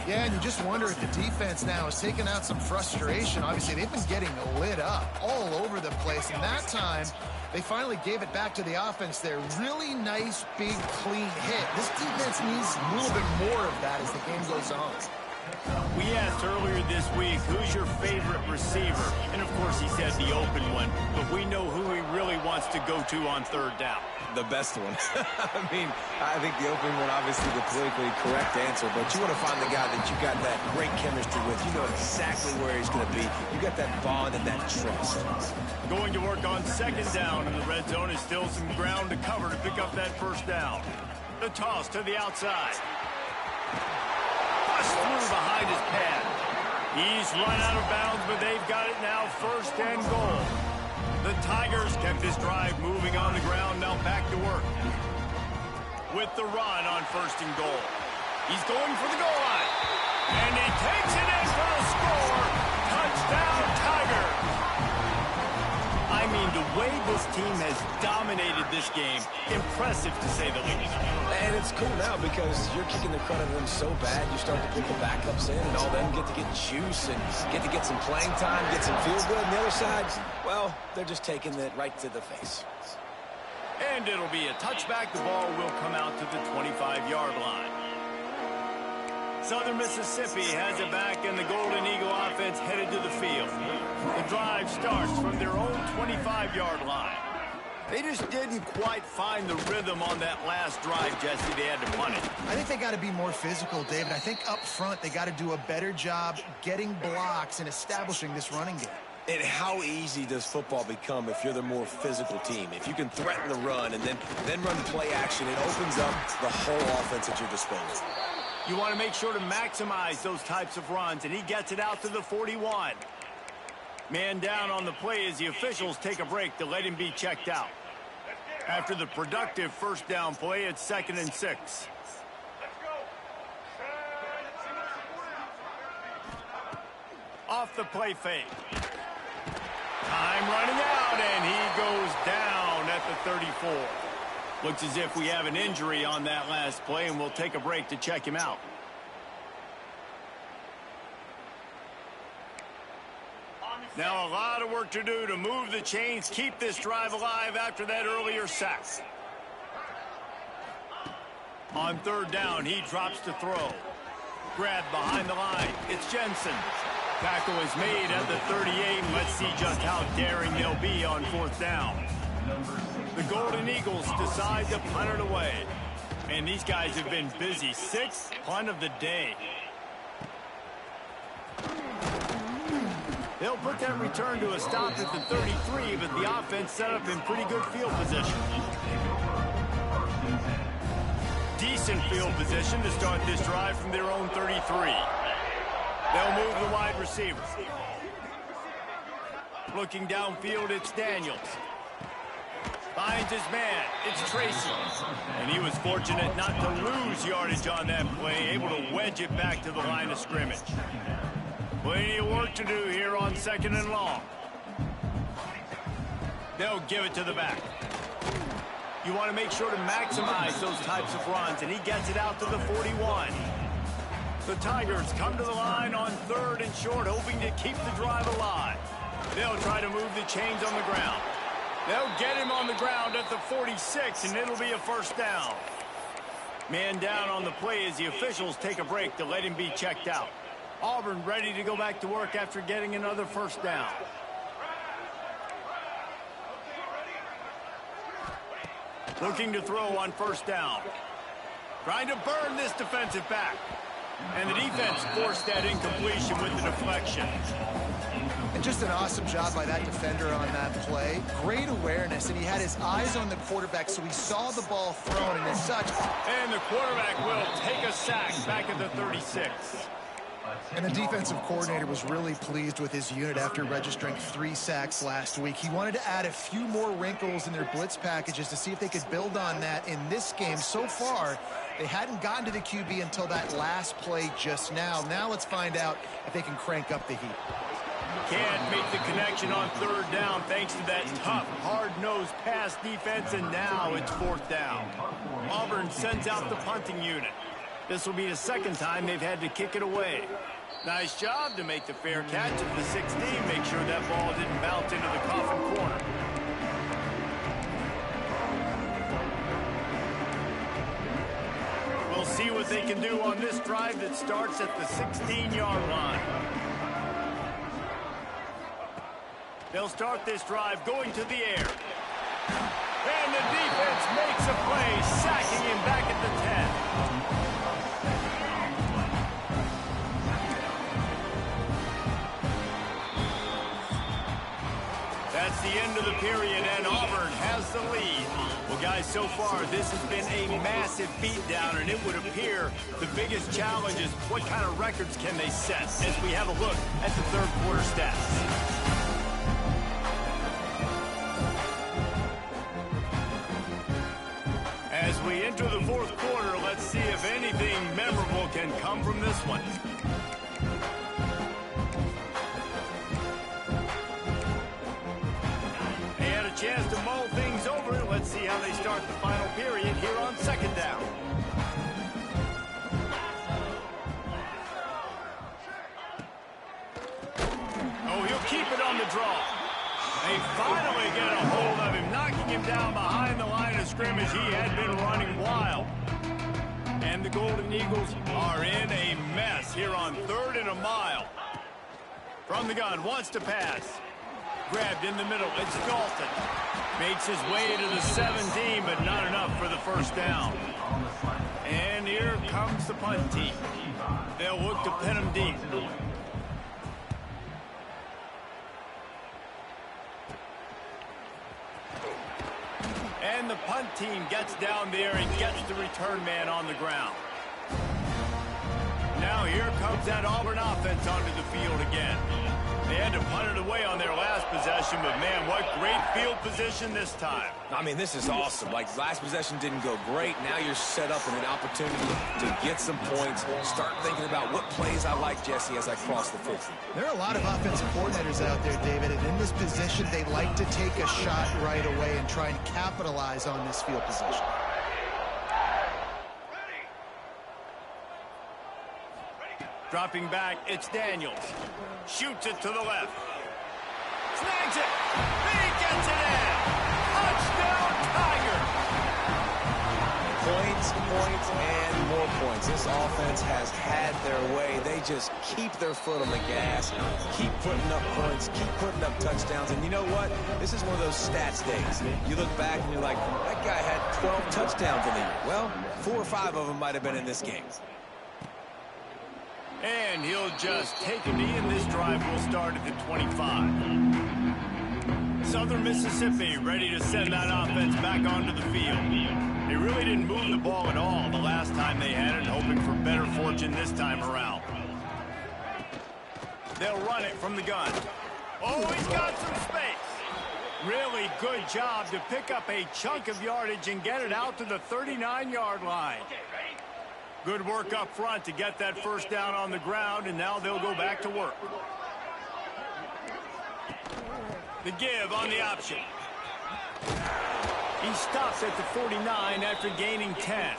Yeah, and you just wonder if the defense now is taking out some frustration. Obviously, they've been getting lit up all over the place, and that time they finally gave it back to the offense there. Really nice, big, clean hit. This defense needs a little bit more of that as the game goes on. We asked earlier this week, who's your favorite receiver? And, of course, he said the open one, but we know who he really wants to go to on third down. The best one. I mean, I think the open one, obviously the politically correct answer, but you want to find the guy that you got that great chemistry with. You know exactly where he's going to be. You got that bond and that trust. Going to work on second down, and the red zone is still some ground to cover to pick up that first down. The toss to the outside. Push through behind his pad. He's run out of bounds, but they've got it now, first and goal. The Tigers kept this drive moving on the ground, now back to work. With the run on first and goal. He's going for the goal line. And he takes it in for the score. Touchdown, Tigers. I mean, the way this team has dominated this game, impressive to say the least. And it's cool now because you're kicking the crud out of them so bad, you start to put the backups in, and all them get to get juice and get to get some playing time, get some feel good. And the other side, well, they're just taking it right to the face. And it'll be a touchback. The ball will come out to the 25-yard line. Southern Mississippi has it back, and the Golden Eagle offense headed to the field. The drive starts from their own 25-yard line. They just didn't quite find the rhythm on that last drive, Jesse. They had to punt it. I think they got to be more physical, David. I think up front they got to do a better job getting blocks and establishing this running game. And how easy does football become if you're the more physical team? If you can threaten the run and then run play action, it opens up the whole offense at your disposal. You want to make sure to maximize those types of runs, and he gets it out to the 41. Man down on the play as the officials take a break to let him be checked out. After the productive first down play, it's 2nd and 6. Off the play fake. Time running out, and he goes down at the 34. Looks as if we have an injury on that last play, and we'll take a break to check him out. Now a lot of work to do to move the chains, keep this drive alive after that earlier sack. On 3rd down, he drops to throw. Grabbed behind the line. It's Jensen. Tackle is made at the 38. Let's see just how daring they'll be on 4th down. The Golden Eagles decide to punt it away. And these guys have been busy. 6th punt of the day. They'll put that return to a stop at the 33, but the offense set up in pretty good field position. Decent field position to start this drive from their own 33. They'll move the wide receiver. Looking downfield, it's Daniels. Finds his man. It's Tracy. And he was fortunate not to lose yardage on that play, able to wedge it back to the line of scrimmage. Plenty of work to do here on 2nd and long. They'll give it to the back. You want to make sure to maximize those types of runs, and he gets it out to the 41. The Tigers come to the line on 3rd and short, hoping to keep the drive alive. They'll try to move the chains on the ground. They'll get him on the ground at the 46, and it'll be a 1st down. Man down on the play as the officials take a break to let him be checked out. Auburn ready to go back to work after getting another 1st down. Looking to throw on 1st down. Trying to burn this defensive back. And the defense forced that incompletion with the deflection. And just an awesome job by that defender on that play. Great awareness, and he had his eyes on the quarterback, so he saw the ball thrown, and as such. And the quarterback will take a sack back at the 36. And the defensive coordinator was really pleased with his unit after registering 3 sacks last week. He wanted to add a few more wrinkles in their blitz packages to see if they could build on that in this game. So far, they hadn't gotten to the QB until that last play just now. Now let's find out if they can crank up the heat. Can't make the connection on 3rd down thanks to that tough, hard-nosed pass defense, and now it's 4th down. Auburn sends out the punting unit. This will be the 2nd time they've had to kick it away. Nice job to make the fair catch at the 16. Make sure that ball didn't bounce into the coffin corner. We'll see what they can do on this drive that starts at the 16-yard line. They'll start this drive going to the air. And the defense makes a play, sacking him back at the 10. That's the end of the period, and Auburn has the lead. Well, guys, so far, this has been a massive beatdown, and it would appear the biggest challenge is what kind of records can they set as we have a look at the 3rd quarter stats. As we enter the 4th quarter, let's see if anything memorable can come from this one. They had a chance to mull things over. Let's see how they start the final period here on 2nd down. Oh, he'll keep it on the draw. They finally get a hold of him, knocking him down behind the line of scrimmage. He had been running wild. And the Golden Eagles are in a mess here on 3rd and a mile. From the gun, wants to pass. Grabbed in the middle, it's Dalton. Makes his way to the 17, but not enough for the 1st down. And here comes the punt team. They'll look to pin him deep. And the punt team gets down there and gets the return man on the ground. Now here comes that Auburn offense onto the field again. They had to punt it away on their last possession, but man, what great field position this time. I mean, this is awesome. Like, last possession didn't go great. Now you're set up in an opportunity to get some points. Start thinking about what plays I like, Jesse, as I cross the 50. There are a lot of offensive coordinators out there, David, and in this position, they like to take a shot right away and try and capitalize on this field position. Dropping back, it's Daniels. Shoots it to the left. Snags it. He gets it in. Touchdown, Tiger. Points, points, and more points. This offense has had their way. They just keep their foot on the gas, keep putting up points, keep putting up touchdowns. And you know what? This is one of those stats days. You look back and you're like, that guy had 12 touchdowns in the year. Well, 4 or 5 of them might have been in this game. And he'll just take a knee, and this drive will start at the 25. Southern Mississippi ready to send that offense back onto the field. They really didn't move the ball at all the last time they had it, hoping for better fortune this time around. They'll run it from the gun. Oh, he's got some space. Really good job to pick up a chunk of yardage and get it out to the 39-yard line. Good work up front to get that first down on the ground, and now they'll go back to work. The give on the option. He stops at the 49 after gaining 10.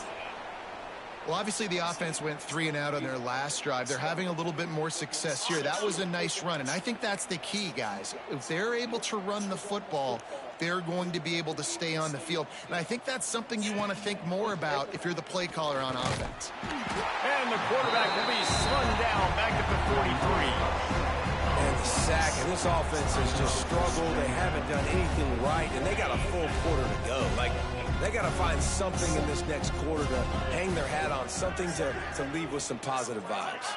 Well, obviously the offense went 3 and out on their last drive. They're having a little bit more success here. That was a nice run, and I think that's the key, guys. If they're able to run the football, they're going to be able to stay on the field. And I think that's something you want to think more about if you're the play caller on offense. And the quarterback will be slung down back at the 43. And the sack, and this offense has just struggled. They haven't done anything right, and they got a full quarter to go. Like, they got to find something in this next quarter to hang their hat on, something to leave with some positive vibes.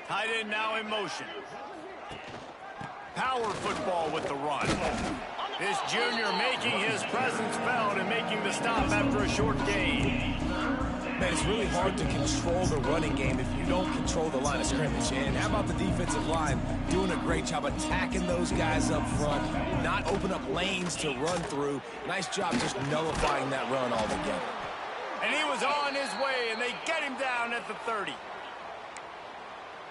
Tight end now in motion. Power football with the run. This junior making his presence felt and making the stop after a short gain. Man, it's really hard to control the running game if you don't control the line of scrimmage. And how about the defensive line doing a great job attacking those guys up front, not open up lanes to run through. Nice job just nullifying that run altogether. And he was on his way, and they get him down at the 30.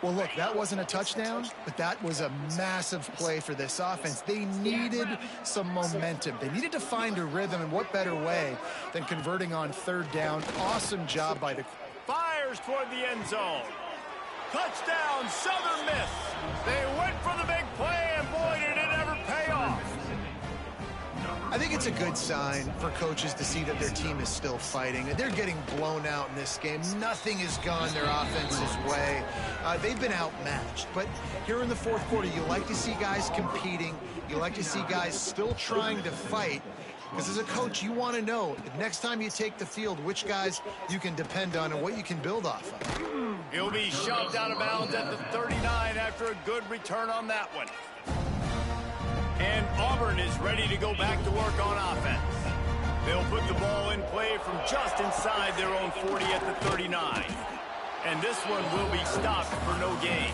Well, look, that wasn't a touchdown, but that was a massive play for this offense. They needed some momentum. They needed to find a rhythm, and what better way than converting on 3rd down. Awesome job by the... Fires toward the end zone. Touchdown, Southern Miss. They went for the big play, and boy, did it ever pay off. I think it's a good sign for coaches to see that their team is still fighting. They're getting blown out in this game. Nothing has gone their offense's way. They've been outmatched. But here in the 4th quarter, you like to see guys competing. You like to see guys still trying to fight. Because as a coach, you want to know, next time you take the field, which guys you can depend on and what you can build off of. He'll be shoved out of bounds at the 39 after a good return on that one. And Auburn is ready to go back to work on offense. They'll put the ball in play from just inside their own 40 at the 39. And this one will be stopped for no gain.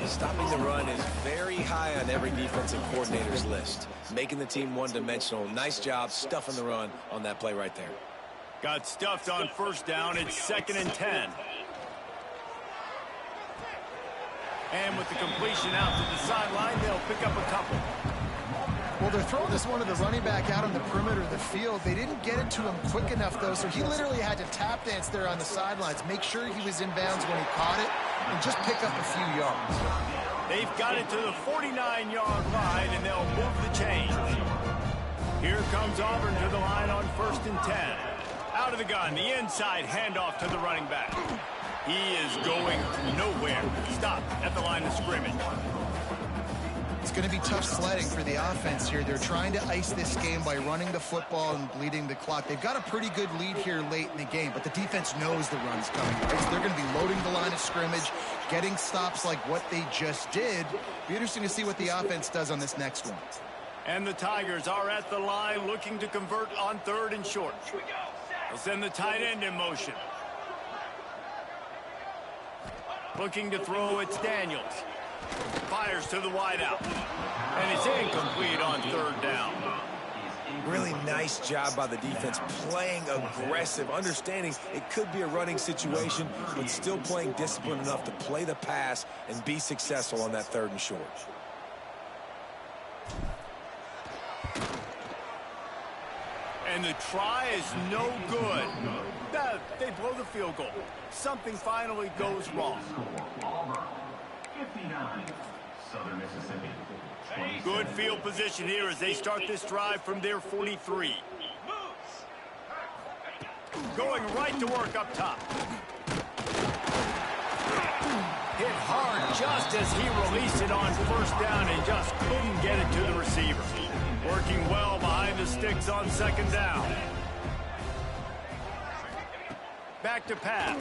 Stopping the run is very high on every defensive coordinator's list. Making the team one-dimensional. Nice job stuffing the run on that play right there. Got stuffed on 1st down. It's 2nd and 10. And with the completion out to the sideline, they'll pick up a couple. Well, they're throwing this one to the running back out on the perimeter of the field. They didn't get it to him quick enough, though, so he literally had to tap dance there on the sidelines, make sure he was in bounds when he caught it, and just pick up a few yards. They've got it to the 49-yard line, and they'll move the chains. Here comes Auburn to the line on 1st and 10. Out of the gun, the inside handoff to the running back. He is going nowhere. Stop at the line of scrimmage. It's going to be tough sledding for the offense here. They're trying to ice this game by running the football and bleeding the clock. They've got a pretty good lead here late in the game, but the defense knows the run's coming, right? So they're going to be loading the line of scrimmage, getting stops like what they just did. Be interesting to see what the offense does on this next one. And the Tigers are at the line looking to convert on 3rd and short. They'll send the tight end in motion. Looking to throw, it's Daniels. Fires to the wideout. And it's incomplete on 3rd down. Really nice job by the defense, playing aggressive, understanding it could be a running situation, but still playing disciplined enough to play the pass and be successful on that 3rd and short. And the try is no good. They blow the field goal. Something finally goes wrong. Auburn, 59, Southern Mississippi. Good field position here as they start this drive from their 43. Going right to work up top. Hit hard just as he released it on 1st down and just couldn't get it to the receiver. Working well behind the sticks on 2nd down. Back to pass.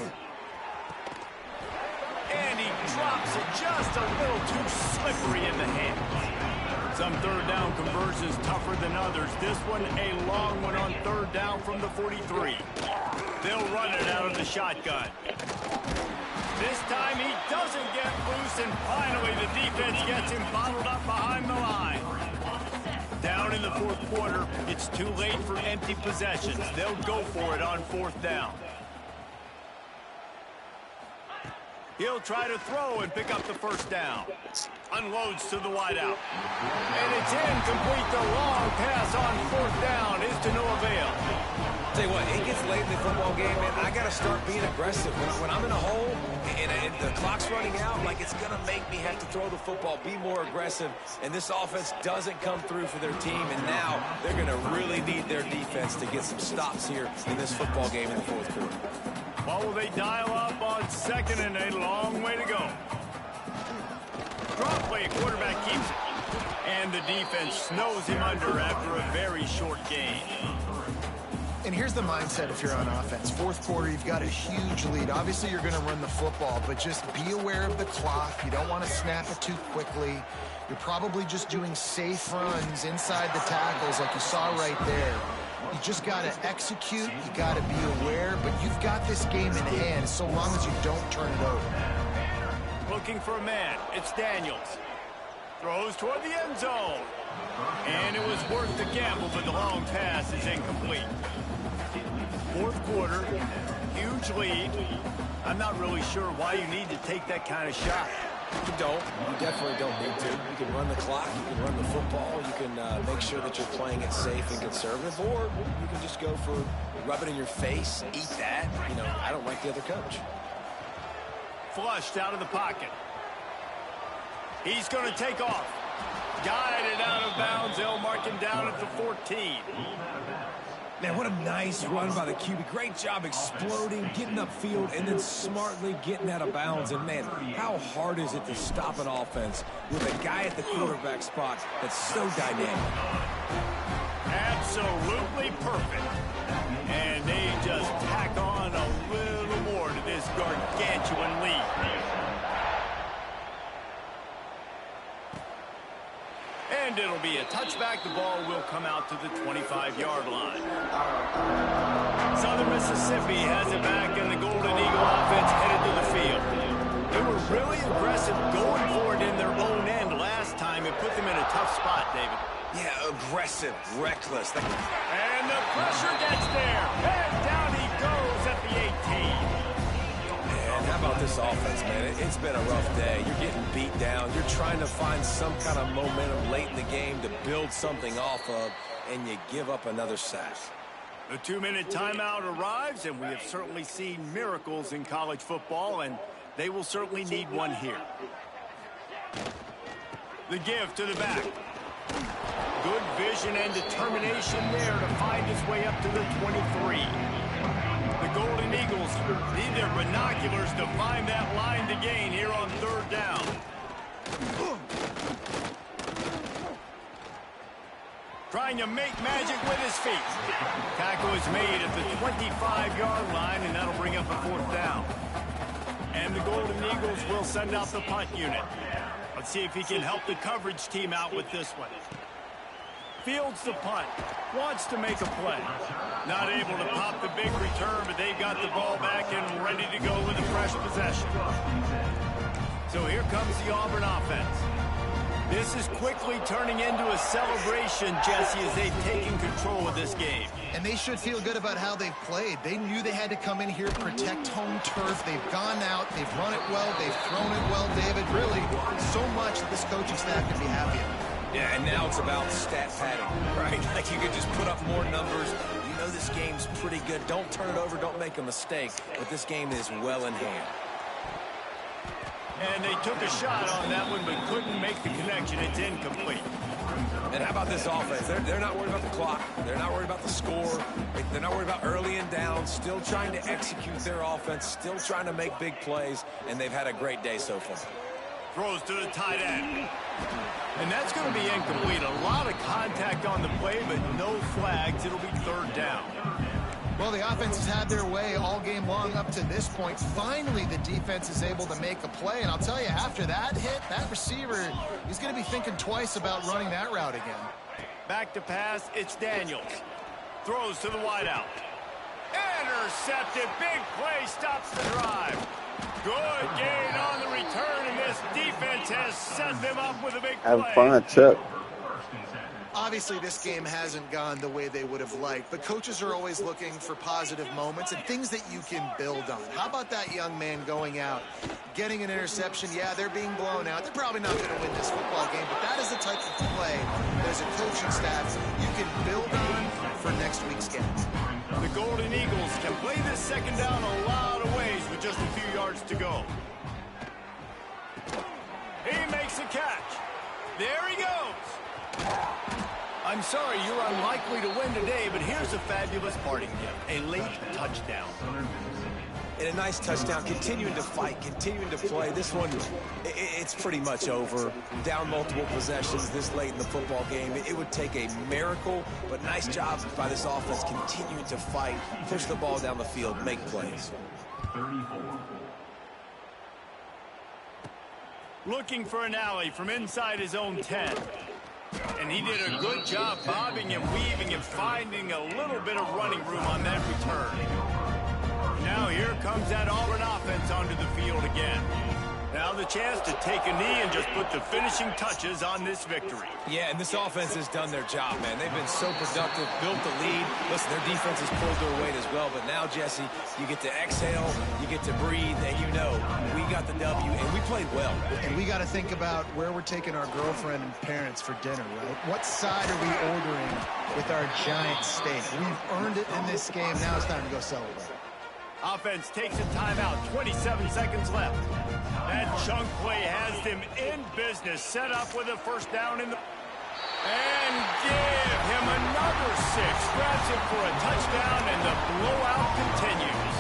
And he drops it just a little too slippery in the hand. Some 3rd down conversions tougher than others. This one a long one on 3rd down from the 43. They'll run it out of the shotgun. This time he doesn't get loose, and finally the defense gets him bottled up behind the line. Down in the 4th quarter, it's too late for empty possessions. They'll go for it on 4th down. He'll try to throw and pick up the 1st down. Unloads to the wideout. And it's incomplete. The long pass on 4th down is to no avail. Tell you what, it gets late in the football game, man. I got to start being aggressive. When I'm in a hole and the clock's running out, like, it's going to make me have to throw the football, be more aggressive. And this offense doesn't come through for their team. And now they're going to really need their defense to get some stops here in this football game in the 4th quarter. Well, will they dial up on 2nd and a long way to go? Drop play, quarterback keeps it. And the defense snows him under after a very short game. And here's the mindset if you're on offense. 4th quarter, you've got a huge lead. Obviously, you're going to run the football, but just be aware of the clock. You don't want to snap it too quickly. You're probably just doing safe runs inside the tackles like you saw right there. You just got to execute. You got to be aware, but you've got this game in hand so long as you don't turn it over. Looking for a man. It's Daniels. Throws toward the end zone. And it was worth the gamble, but the long pass is incomplete. 4th quarter, huge lead. I'm not really sure why you need to take that kind of shot. You don't. You definitely don't need to. You can run the clock. You can run the football. You can make sure that you're playing it safe and conservative. Or you can just go for rub it in your face, eat that. You know, I don't like the other coach. Flushed out of the pocket. He's going to take off. Guided out of bounds. They'll mark him down at the 14. Man, what a nice run by the QB. Great job exploding, getting upfield, and then smartly getting out of bounds. And, man, how hard is it to stop an offense with a guy at the quarterback spot that's so dynamic? Absolutely perfect. And they just tack on a little more to this gargantuan lead. And it'll be a touchback. The ball will come out to the 25-yard line. Southern Mississippi has it back, and the Golden Eagle offense headed to the field. They were really aggressive going for it in their own end last time. It put them in a tough spot, David. Yeah, aggressive, reckless. And the pressure gets there. And down he goes at the 18. How about this offense, man? It's been a rough day. You're getting beat down. You're trying to find some kind of momentum late in the game to build something off of, and you give up another sack. The 2-minute timeout arrives, and we have certainly seen miracles in college football, and they will certainly need one here. The give to the back. Good vision and determination there to find his way up to the 23. The Golden Eagles need their binoculars to find that line to gain here on 3rd down. Trying to make magic with his feet. Tackle is made at the 25-yard line, and that'll bring up a 4th down. And the Golden Eagles will send out the punt unit. Let's see if he can help the coverage team out with this one. fields the punt. Wants to make a play. Not able to pop the big return, but they've got the ball back and ready to go with a fresh possession. So here comes the Auburn offense. This is quickly turning into a celebration, Jesse, as they've taken control of this game. And they should feel good about how they've played. They knew they had to come in here, protect home turf. They've gone out, they've run it well, they've thrown it well, David. Really, so much that this coaching staff can be happy about. Yeah, and now it's about stat padding, right? Like you could just put up more numbers. You know this game's pretty good. Don't turn it over, don't make a mistake. But this game is well in hand. And they took a shot on that one, but couldn't make the connection. It's incomplete. And how about this offense? They're not worried about the clock. They're not worried about the score. They're not worried about early and down. Still trying to execute their offense. Still trying to make big plays. And they've had a great day so far. Throws to the tight end. And that's going to be incomplete. A lot of contact on the play, but no flags. It'll be third down. Well, the offense has had their way all game long up to this point. Finally, the defense is able to make a play. And I'll tell you, after that hit, that receiver, he's going to be thinking twice about running that route again. Back to pass, it's Daniels. Throws to the wideout. Intercepted. Big play stops the drive. Good gain on the return, and this defense has set them up with a big play. Have fun, Chuck. Obviously, this game hasn't gone the way they would have liked, but coaches are always looking for positive moments and things that you can build on. How about that young man going out, getting an interception? Yeah, they're being blown out. They're probably not going to win this football game, but that is the type of play that as a coaching staff you can build on for next week's game. The Golden Eagles can play this second down a lot of ways with just a few yards to go. He makes a catch. There he goes. I'm sorry, you're unlikely to win today, but here's a fabulous parting gift, a late touchdown. And a nice touchdown, continuing to fight, continuing to play. This one, it's pretty much over. Down multiple possessions this late in the football game. It would take a miracle, but nice job by this offense continuing to fight, push the ball down the field, make plays. 34. Looking for an alley from inside his own 10. And he did a good job bobbing and weaving and finding a little bit of running room on that return. Now here comes that Auburn offense onto the field again. Now the chance to take a knee and just put the finishing touches on this victory. Yeah, and this offense has done their job, man. They've been so productive, built the lead. Listen, their defense has pulled their weight as well. But now, Jesse, you get to exhale, you get to breathe, and you know we got the W, and we played well. And we got to think about where we're taking our girlfriend and parents for dinner, right? What side are we ordering with our giant steak? We've earned it in this game. Now it's time to go celebrate. Offense takes a timeout, 27 seconds left. That chunk play has them in business, set up with a first down in the... And give him another 6. Grabs it for a touchdown, and the blowout continues.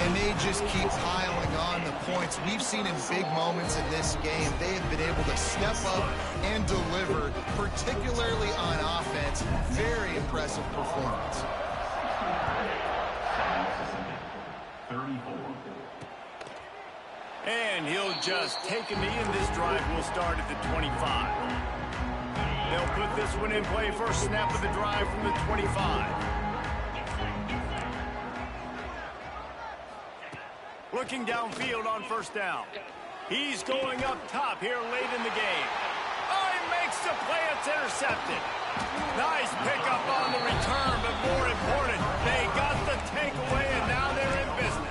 And they just keep piling on the points. We've seen in big moments in this game, they have been able to step up and deliver, particularly on offense. Very impressive performance. 34. And he'll just take a knee, and this drive will start at the 25. They'll put this one in play first snap of the drive from the 25. Looking downfield on first down. He's going up top here late in the game. Oh, he makes the play. It's intercepted. Nice pickup on the return, but more important, they got the takeaway, and now they're in business.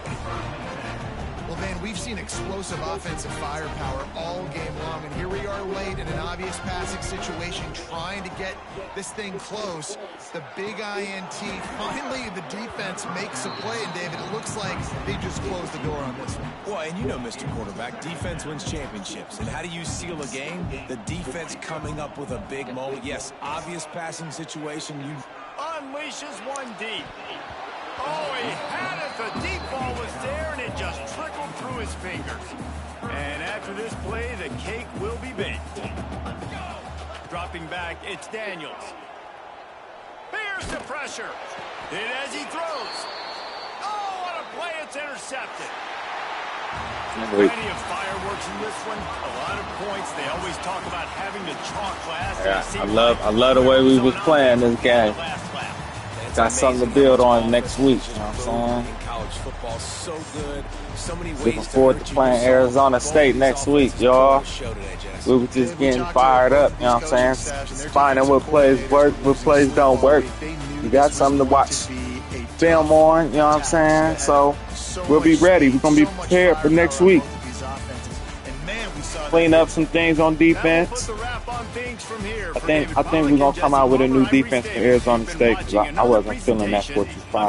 Well, man, we've seen explosive offensive firepower all game long, and here we are late in an obvious passing situation trying to get this thing close. The big INT, finally the defense makes a play, and David, it looks like they just closed the door on this one. Well, and you know, Mr. Quarterback, defense wins championships. And how do you seal a game? The defense coming up with a big moment. Yes, obvious passing situation. You unleashes one deep. Oh, he had it. The deep ball was there, and it just trickled through his fingers. And after this play, the cake will be baked. Dropping back, it's Daniels. Here's the pressure. Hit as he throws. Oh, what a play. It's intercepted. Plenty of fireworks in this one. A lot of points. They always talk about having to chalk glass. Yeah, I love the way we was playing this game. Got something to build on next week. You know what I'm saying? College football so good. So many ways Looking forward to playing Arizona State next week, y'all. We were just getting fired up, you know what I'm saying? Finding what plays work, what plays don't work. You got something to watch film on, you know what I'm saying? So we'll be ready. We're going to be prepared for next week. Clean up some things on defense. I think we're going to come out with a new defense for Arizona State. I wasn't feeling that 45.